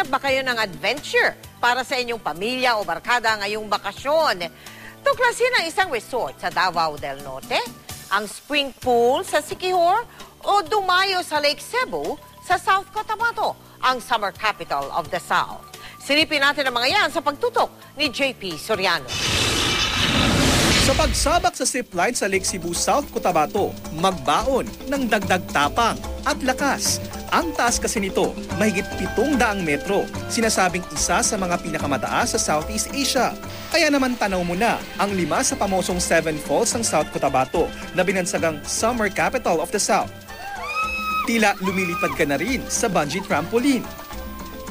Naghahanap ba kayo ng adventure para sa inyong pamilya o barkada ngayong bakasyon? Tuklasin ang isang resort sa Davao del Norte, ang spring pool sa Siquijor, o dumayo sa Lake Cebu sa South Cotabato, ang summer capital of the South. Silipin natin ang mga yan sa pagtutok ni JP Soriano. Sa pagsabak sa zipline sa Lake Cebu, South Cotabato, magbaon ng dagdag tapang at lakas. Ang taas kasi nito, mahigit 700 metro, sinasabing isa sa mga pinakamataas sa Southeast Asia. Kaya naman tanaw mo na ang 5 sa pamosong 7 falls ng South Cotabato na binansagang summer capital of the South. Tila lumilipad ka na rin sa bungee trampoline.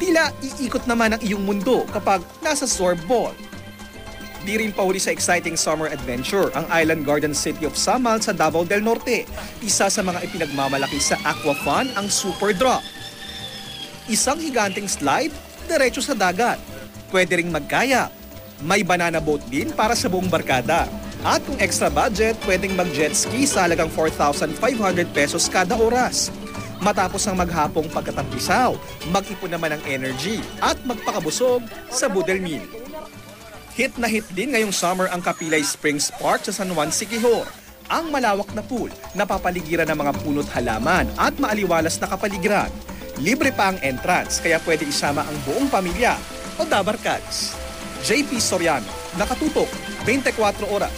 Tila iikot naman ang iyong mundo kapag nasa sorball. Di rin pauli sa exciting summer adventure ang Island Garden City of Samal sa Davao del Norte. Isa sa mga ipinagmamalaki sa Aquafun ang Super Drop. Isang higanting slide, diretso sa dagat. Pwede ring magkaya. May banana boat din para sa buong barkada. At kung extra budget, pwedeng mag-jet ski sa halagang 4,500 pesos kada oras. Matapos ang maghapong pagkatampisaw, mag-ipon naman ng energy at magpakabusog sa Budel Mill. Hit na hit din ngayong summer ang Kapilay Springs Park sa San Juan, Siquijor. Ang malawak na pool na papaligiran ng mga puno't halaman at maaliwalas na kapaligiran. Libre pa ang entrance kaya pwede isama ang buong pamilya o dabarkads. JP Soriano, nakatutok 24 oras.